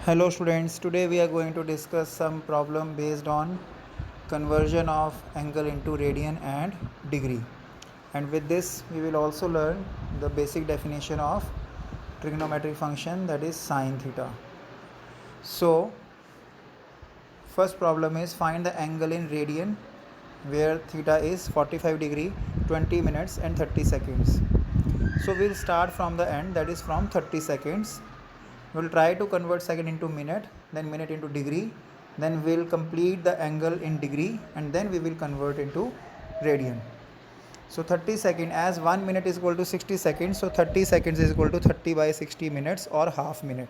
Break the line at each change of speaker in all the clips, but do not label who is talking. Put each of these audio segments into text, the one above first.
Hello students, today we are going to discuss some problem based on conversion of angle into radian and degree. And with this we will also learn the basic definition of trigonometric function, that is sine theta. So first problem is find the angle in radian where theta is 45 degree, 20 minutes and 30 seconds. So we'll start from the end, that is from 30 seconds. We'll try to convert second into minute, then minute into degree, then we'll complete the angle in degree, and then we will convert into radian. So 30 seconds, as 1 minute is equal to 60 seconds, so 30 seconds is equal to 30 by 60 minutes or half minute.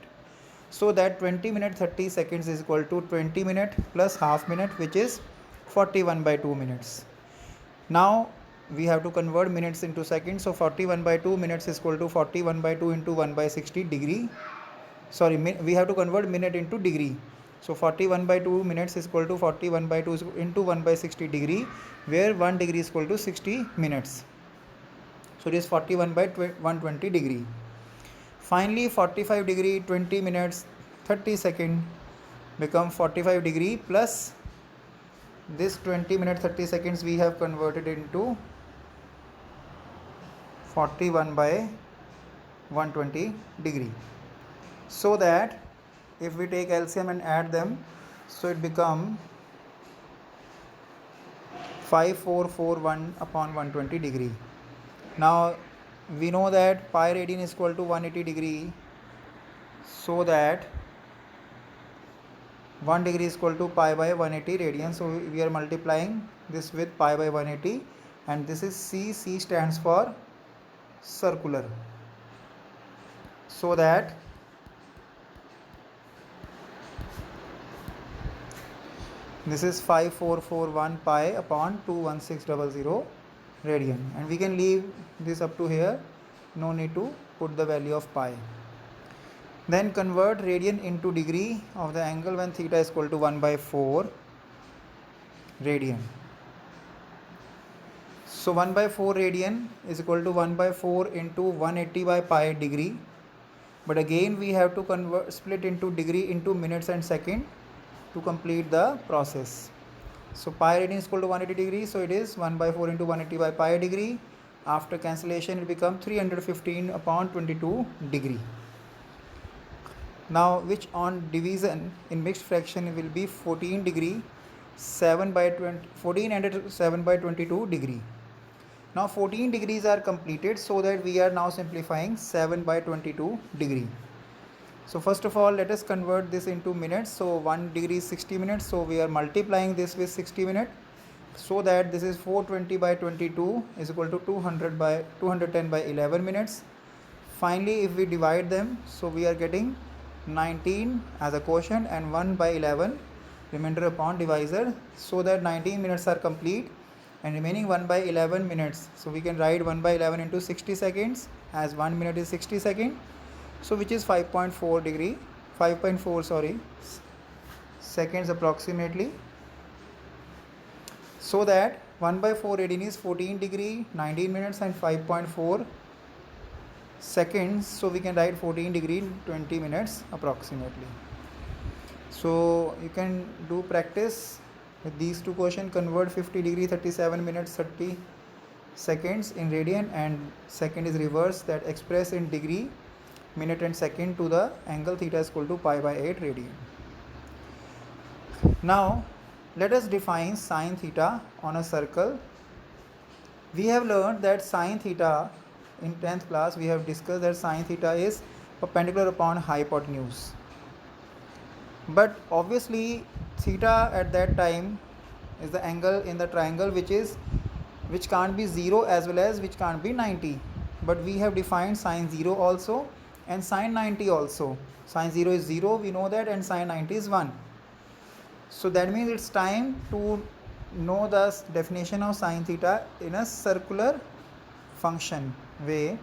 So that 20 minute 30 seconds is equal to 20 minute plus half minute, which is 41 by 2 minutes. Now we have to convert minutes into seconds, so 41 by 2 minutes is equal to 41 by 2 into 1 by 60 degree. We have to convert minute into degree. So 41 by 2 minutes is equal to 41 by 2 into 1 by 60 degree, where 1 degree is equal to 60 minutes. So it is 41 by 120 degree. Finally 45 degree, 20 minutes, 30 second become 45 degree plus this 20 minutes 30 seconds we have converted into 41 by 120 degree. So that if we take LCM and add them, so it become 5441 upon 120 degree. Now we know that pi radian is equal to 180 degree, so that 1 degree is equal to pi by 180 radian. So we are multiplying this with pi by 180, and this is C. C stands for circular, so that this is 5441 pi upon 21600 radian, and we can leave this up to here, no need to put the value of pi. Then convert radian into degree of the angle when theta is equal to 1 by 4 radian. So 1 by 4 radian is equal to 1 by 4 into 180 by pi degree, but again we have to split into degree into minutes and second to complete the process. So pi radian is equal to 180 degrees, so it is 1 by 4 into 180 by pi degree. After cancellation it becomes 315 upon 22 degree. Now which on division in mixed fraction will be 14 degree 7 by 20, 14 and 7 by 22 degree. Now 14 degrees are completed, so that we are now simplifying 7 by 22 degree. So first of all, let us convert this into minutes. So 1 degree is 60 minutes. So we are multiplying this with 60 minutes. So that this is 420 by 22 is equal to 210 by 11 minutes. Finally, if we divide them, so we are getting 19 as a quotient and 1 by 11 remainder upon divisor. So that 19 minutes are complete and remaining 1 by 11 minutes. So we can write 1 by 11 into 60 seconds, as 1 minute is 60 seconds. So which is 5.4 seconds approximately. So that 1 by 4 radian is 14 degree, 19 minutes and 5.4 seconds. So we can write 14 degree in 20 minutes approximately. So you can do practice with these two questions. Convert 50 degree 37 minutes 30 seconds in radian, and second is reverse, that express in degree, minute and second to the angle theta is equal to pi by 8 radian. Now let us define sine theta on a circle. We have learned that sine theta in 10th class. We have discussed that sine theta is perpendicular upon hypotenuse, but obviously theta at that time is the angle in the triangle which can't be 0 as well as which can't be 90. But we have defined sine 0 also and sine 90 also. Sine 0 is 0, we know that, and sine 90 is 1. So that means it's time to know the definition of sine theta in a circular function way.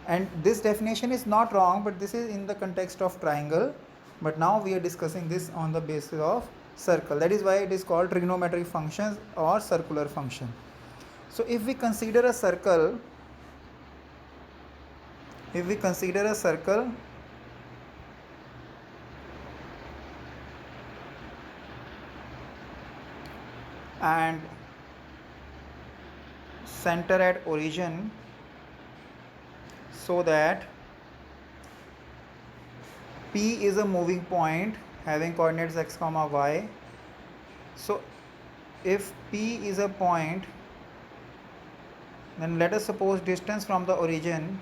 And this definition is not wrong, but this is in the context of triangle. But now we are discussing this on the basis of circle. That is why it is called trigonometric functions or circular function. So if we consider a circle, and center at origin, so that P is a moving point having coordinates x comma y. So if P is a point, then let us suppose distance from the origin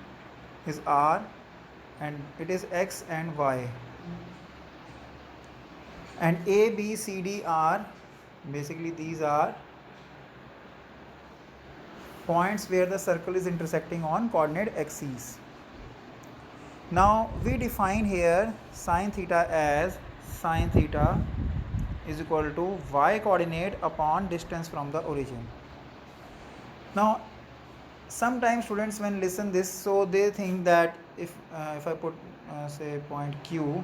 is r and it is x and y, and A, B, C, D are basically, these are points where the circle is intersecting on coordinate axes. Now we define here sine theta as sine theta is equal to y coordinate upon distance from the origin. Now sometimes students when listen this, so they think that if I put say point Q,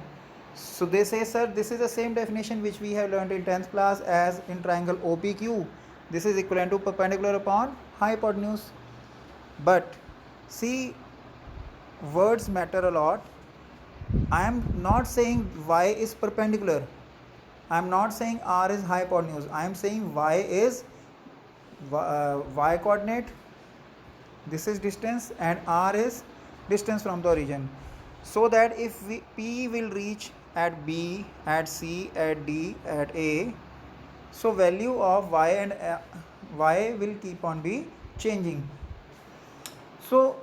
so they say, sir, this is the same definition which we have learned in 10th class as in triangle OPQ. This is equivalent to perpendicular upon hypotenuse. But see, words matter a lot. I am not saying y is perpendicular. I am not saying r is hypotenuse. I am saying y is y coordinate. This is distance and r is distance from the origin. So that if P will reach at B, at C, at D, at A, so value of y and y will keep on be changing. So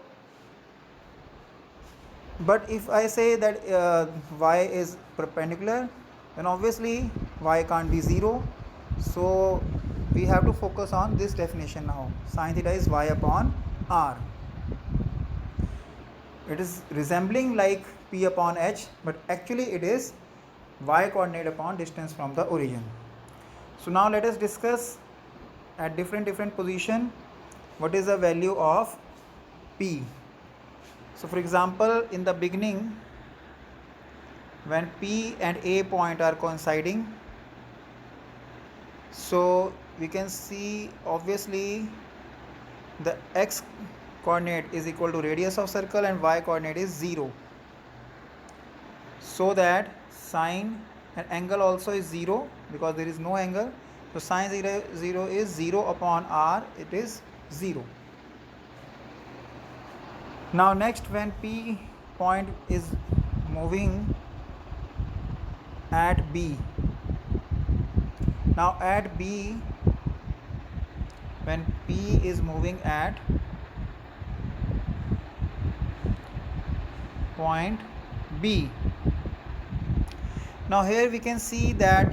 but if I say that y is perpendicular, then obviously y can't be 0. So we have to focus on this definition now. Sin theta is y upon r. It is resembling like P upon H, but actually it is y coordinate upon distance from the origin. So now let us discuss at different position what is the value of P. So for example, in the beginning, when P and A point are coinciding, so we can see obviously the x coordinate is equal to radius of circle and y coordinate is 0, so that sine and angle also is 0 because there is no angle. So sine 0 is 0 upon r, it is 0. Now next, when P point is moving at B, now at B, when P is moving at point B, now here we can see that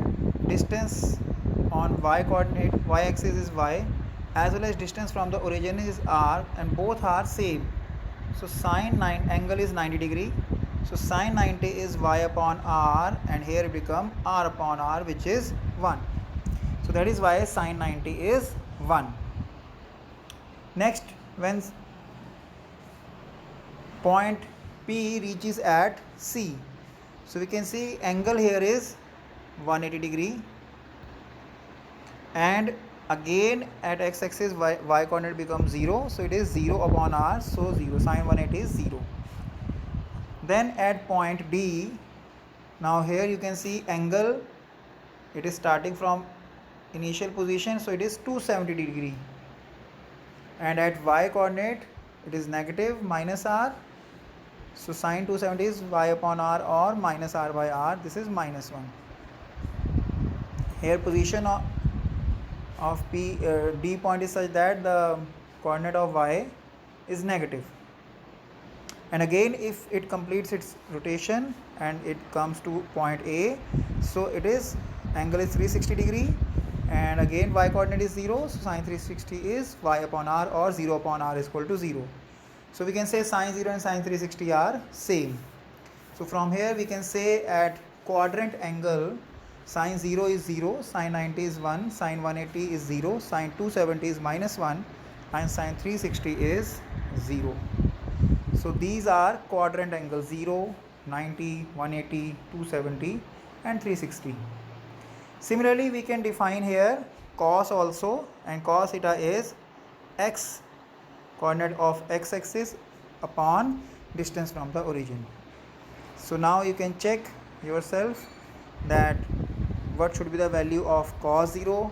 distance on y coordinate, y axis is y, as well as distance from the origin is r, and both are same. So sine angle is 90 degree. So sine 90 is y upon r, and here it become r upon r, which is 1. So that is why sine 90 is 1. Next, when point P reaches at C, so we can see angle here is 180 degree, and again at x-axis y coordinate becomes 0, so it is 0 upon r, so 0, sine 180 is 0. Then at point D, now here you can see angle, it is starting from initial position, so it is 270 degree, and at y coordinate it is negative minus r, so sine 270 is y upon r or minus r by r, this is minus 1. Here position of D point is such that the coordinate of y is negative, and again if it completes its rotation and it comes to point A, so it is angle is 360 degree, and again y coordinate is 0, so sine 360 is y upon r or 0 upon r is equal to 0. So we can say sine 0 and sine 360 are same. So from here we can say at quadrant angle, sine 0 is 0, sine 90 is 1, sine 180 is 0, sine 270 is minus 1, and sine 360 is 0. So these are quadrant angles 0, 90, 180, 270 and 360. Similarly, we can define here cos also, and cos theta is x coordinate of x-axis upon distance from the origin. So now you can check yourself that what should be the value of cos 0,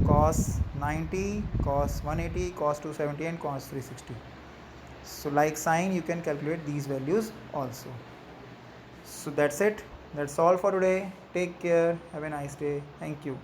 cos 90, cos 180, cos 270 and cos 360. So like sine, you can calculate these values also. So that's it. That's all for today. Take care. Have a nice day. Thank you.